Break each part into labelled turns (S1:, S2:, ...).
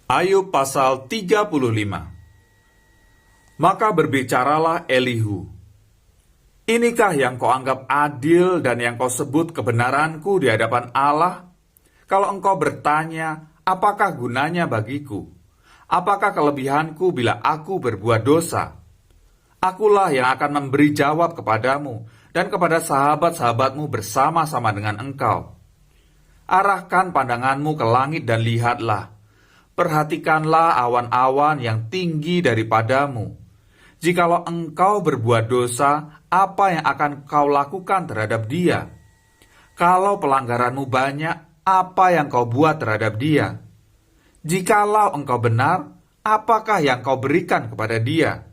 S1: Ayub pasal 35. Maka berbicaralah Elihu, "Inikah yang kau anggap adil dan yang kau sebut kebenaranku di hadapan Allah? Kalau engkau bertanya, apakah gunanya bagiku? Apakah kelebihanku bila aku berbuat dosa? Akulah yang akan memberi jawab kepadamu dan kepada sahabat-sahabatmu bersama-sama dengan engkau. Arahkan pandanganmu ke langit dan lihatlah. Perhatikanlah awan-awan yang tinggi daripadamu. Jikalau engkau berbuat dosa, apa yang akan kau lakukan terhadap dia? Kalau pelanggaranmu banyak, apa yang kau buat terhadap dia? Jikalau engkau benar, apakah yang kau berikan kepada dia?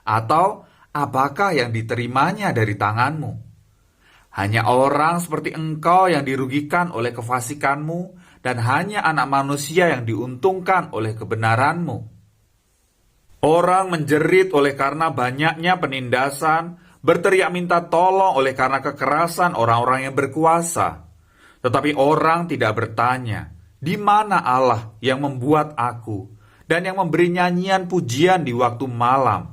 S1: Atau apakah yang diterimanya dari tanganmu? Hanya orang seperti engkau yang dirugikan oleh kefasikanmu, dan hanya anak manusia yang diuntungkan oleh kebenaranmu. Orang menjerit oleh karena banyaknya penindasan, berteriak minta tolong oleh karena kekerasan orang-orang yang berkuasa. Tetapi orang tidak bertanya, di mana Allah yang membuat aku, dan yang memberi nyanyian pujian di waktu malam,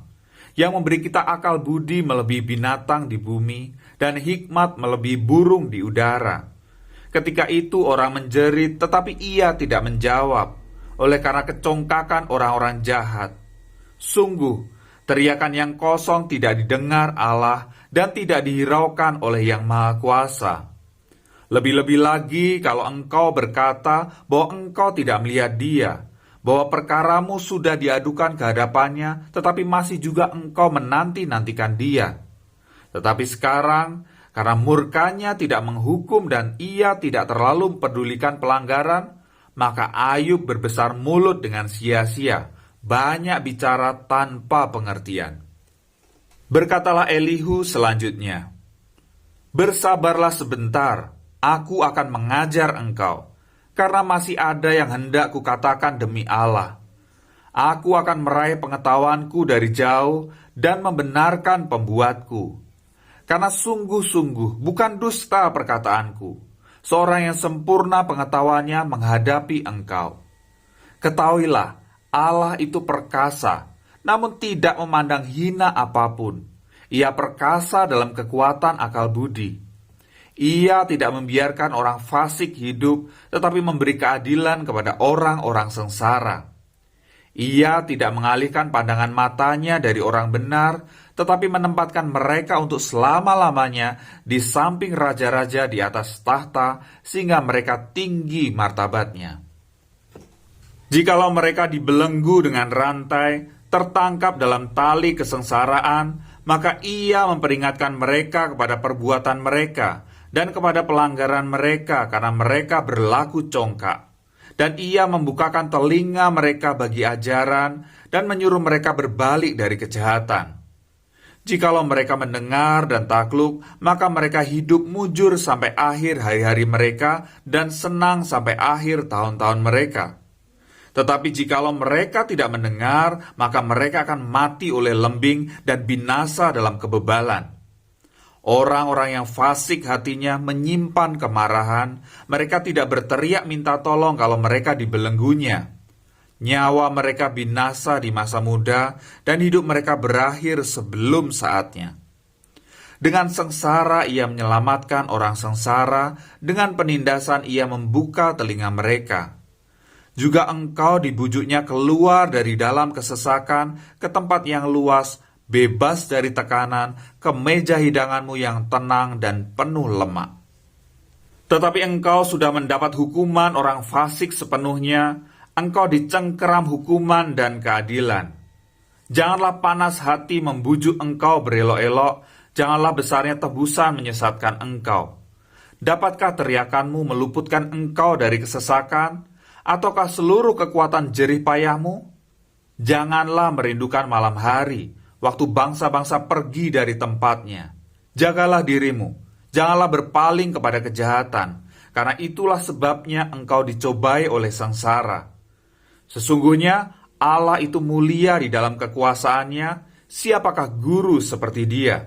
S1: yang memberi kita akal budi melebihi binatang di bumi, dan hikmat melebihi burung di udara. Ketika itu orang menjerit, tetapi ia tidak menjawab, oleh karena kecongkakan orang-orang jahat. Sungguh, teriakan yang kosong tidak didengar Allah dan tidak dihiraukan oleh Yang Maha Kuasa. Lebih-lebih lagi kalau engkau berkata bahwa engkau tidak melihat dia, bahwa perkaramu sudah diadukan ke hadapannya, tetapi masih juga engkau menanti-nantikan dia. Tetapi sekarang, karena murkanya tidak menghukum dan ia tidak terlalu mempedulikan pelanggaran, maka Ayub berbesar mulut dengan sia-sia, banyak bicara tanpa pengertian. Berkatalah Elihu selanjutnya, "Bersabarlah sebentar, aku akan mengajar engkau, karena masih ada yang hendak kukatakan demi Allah. Aku akan meraih pengetahuanku dari jauh dan membenarkan pembuatku. Karena sungguh-sungguh bukan dusta perkataanku, seorang yang sempurna pengetahuannya menghadapi engkau. Ketahuilah, Allah itu perkasa, namun tidak memandang hina apapun. Ia perkasa dalam kekuatan akal budi. Ia tidak membiarkan orang fasik hidup, tetapi memberi keadilan kepada orang-orang sengsara. Ia tidak mengalihkan pandangan matanya dari orang benar, tetapi menempatkan mereka untuk selama-lamanya di samping raja-raja di atas tahta, sehingga mereka tinggi martabatnya. Jikalau mereka dibelenggu dengan rantai, tertangkap dalam tali kesengsaraan, maka ia memperingatkan mereka kepada perbuatan mereka dan kepada pelanggaran mereka karena mereka berlaku congkak. Dan ia membukakan telinga mereka bagi ajaran dan menyuruh mereka berbalik dari kejahatan. Jikalau mereka mendengar dan takluk, maka mereka hidup mujur sampai akhir hari-hari mereka dan senang sampai akhir tahun-tahun mereka. Tetapi jikalau mereka tidak mendengar, maka mereka akan mati oleh lembing dan binasa dalam kebebalan. Orang-orang yang fasik hatinya menyimpan kemarahan, mereka tidak berteriak minta tolong kalau mereka dibelenggunya. Nyawa mereka binasa di masa muda, dan hidup mereka berakhir sebelum saatnya. Dengan sengsara ia menyelamatkan orang sengsara, dengan penindasan ia membuka telinga mereka. Juga engkau dibujuknya keluar dari dalam kesesakan ke tempat yang luas, bebas dari tekanan, ke meja hidanganmu yang tenang dan penuh lemak. Tetapi engkau sudah mendapat hukuman orang fasik sepenuhnya, engkau dicengkeram hukuman dan keadilan. Janganlah panas hati membujuk engkau berelok-elok, janganlah besarnya tebusan menyesatkan engkau. Dapatkah teriakanmu meluputkan engkau dari kesesakan, ataukah seluruh kekuatan jerih payahmu? Janganlah merindukan malam hari, waktu bangsa-bangsa pergi dari tempatnya. Jagalah dirimu, janganlah berpaling kepada kejahatan, karena itulah sebabnya engkau dicobai oleh sengsara. Sesungguhnya Allah itu mulia di dalam kekuasaannya, siapakah guru seperti dia?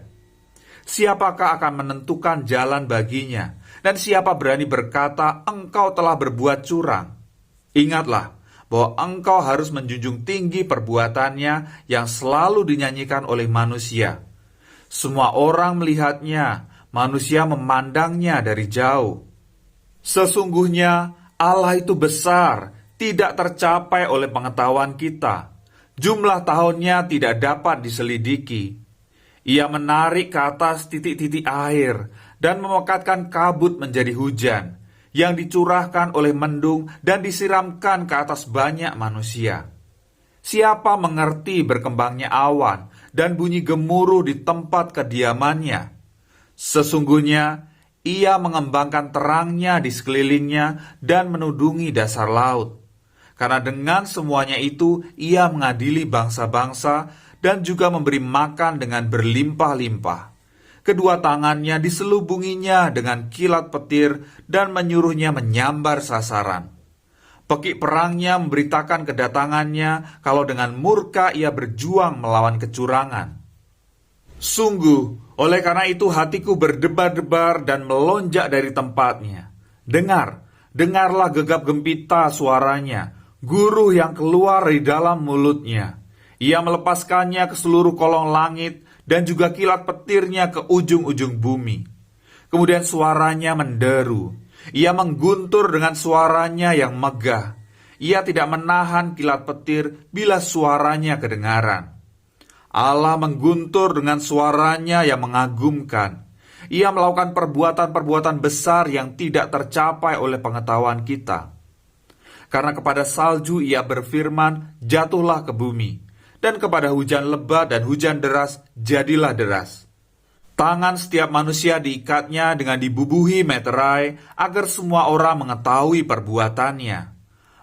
S1: Siapakah akan menentukan jalan baginya? Dan siapa berani berkata, engkau telah berbuat curang? Ingatlah, bahwa engkau harus menjunjung tinggi perbuatannya yang selalu dinyanyikan oleh manusia. Semua orang melihatnya, manusia memandangnya dari jauh. Sesungguhnya Allah itu besar, tidak tercapai oleh pengetahuan kita. Jumlah tahunnya tidak dapat diselidiki. Ia menarik ke atas titik-titik air dan memekatkan kabut menjadi hujan yang dicurahkan oleh mendung dan disiramkan ke atas banyak manusia. Siapa mengerti berkembangnya awan dan bunyi gemuruh di tempat kediamannya? Sesungguhnya ia mengembangkan terangnya di sekelilingnya dan menudungi dasar laut. Karena dengan semuanya itu ia mengadili bangsa-bangsa dan juga memberi makan dengan berlimpah-limpah. Kedua tangannya diselubunginya dengan kilat petir dan menyuruhnya menyambar sasaran. Pekik perangnya memberitakan kedatangannya kalau dengan murka ia berjuang melawan kecurangan. Sungguh, oleh karena itu hatiku berdebar-debar dan melonjak dari tempatnya. Dengarlah gegap gempita suaranya, guruh yang keluar dari dalam mulutnya. Ia melepaskannya ke seluruh kolong langit dan juga kilat petirnya ke ujung-ujung bumi. Kemudian suaranya menderu. Ia mengguntur dengan suaranya yang megah. Ia tidak menahan kilat petir bila suaranya kedengaran. Allah mengguntur dengan suaranya yang mengagumkan. Ia melakukan perbuatan-perbuatan besar yang tidak tercapai oleh pengetahuan kita. Karena kepada salju ia berfirman, jatuhlah ke bumi. Dan kepada hujan lebat dan hujan deras, jadilah deras. Tangan setiap manusia diikatnya dengan dibubuhi meterai, agar semua orang mengetahui perbuatannya.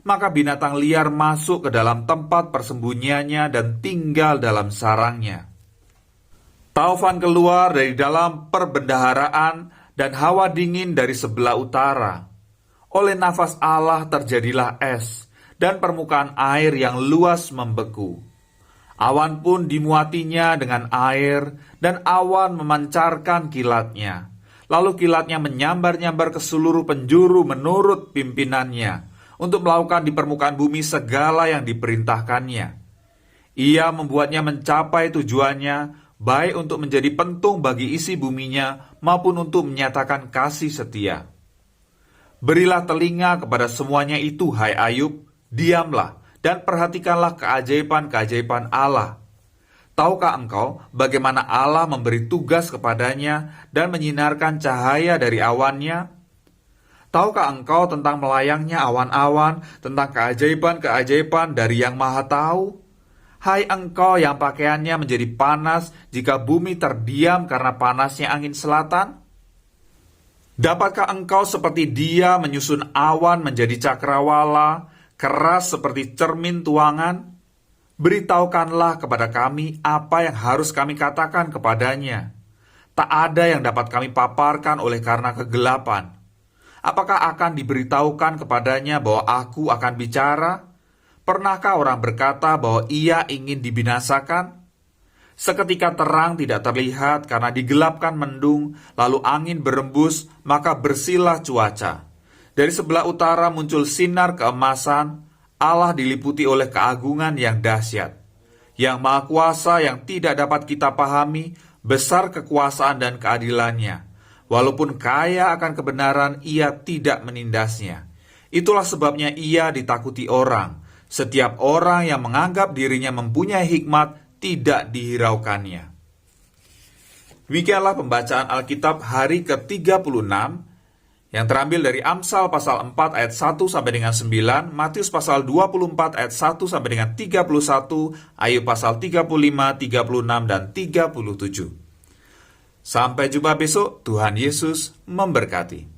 S1: Maka binatang liar masuk ke dalam tempat persembunyiannya dan tinggal dalam sarangnya. Taufan keluar dari dalam perbendaharaan dan hawa dingin dari sebelah utara. Oleh nafas Allah terjadilah es, dan permukaan air yang luas membeku. Awan pun dimuatinya dengan air, dan awan memancarkan kilatnya. Lalu kilatnya menyambar-nyambar ke seluruh penjuru menurut pimpinannya, untuk melakukan di permukaan bumi segala yang diperintahkannya. Ia membuatnya mencapai tujuannya, baik untuk menjadi pentung bagi isi buminya, maupun untuk menyatakan kasih setia. Berilah telinga kepada semuanya itu, hai Ayub, diamlah, dan perhatikanlah keajaiban-keajaiban Allah. Tahukah engkau bagaimana Allah memberi tugas kepadanya dan menyinarkan cahaya dari awannya? Tahukah engkau tentang melayangnya awan-awan, tentang keajaiban-keajaiban dari Yang Maha Tahu? Hai engkau yang pakaiannya menjadi panas jika bumi terdiam karena panasnya angin selatan? Dapatkah engkau seperti dia menyusun awan menjadi cakrawala, keras seperti cermin tuangan? Beritahukanlah kepada kami apa yang harus kami katakan kepadanya. Tak ada yang dapat kami paparkan oleh karena kegelapan. Apakah akan diberitahukan kepadanya bahwa aku akan bicara? Pernahkah orang berkata bahwa ia ingin dibinasakan? Seketika terang tidak terlihat karena digelapkan mendung, lalu angin berembus, maka bersihlah cuaca. Dari sebelah utara muncul sinar keemasan, Allah diliputi oleh keagungan yang dahsyat. Yang Maha Kuasa yang tidak dapat kita pahami, besar kekuasaan dan keadilannya. Walaupun kaya akan kebenaran, ia tidak menindasnya. Itulah sebabnya ia ditakuti orang. Setiap orang yang menganggap dirinya mempunyai hikmat tidak dihiraukannya. Demikianlah pembacaan Alkitab hari ke-36 yang terambil dari Amsal pasal 4 ayat 1 sampai dengan 9, Matius pasal 24 ayat 1 sampai dengan 31, Ayub pasal 35, 36 dan 37. Sampai jumpa besok, Tuhan Yesus memberkati.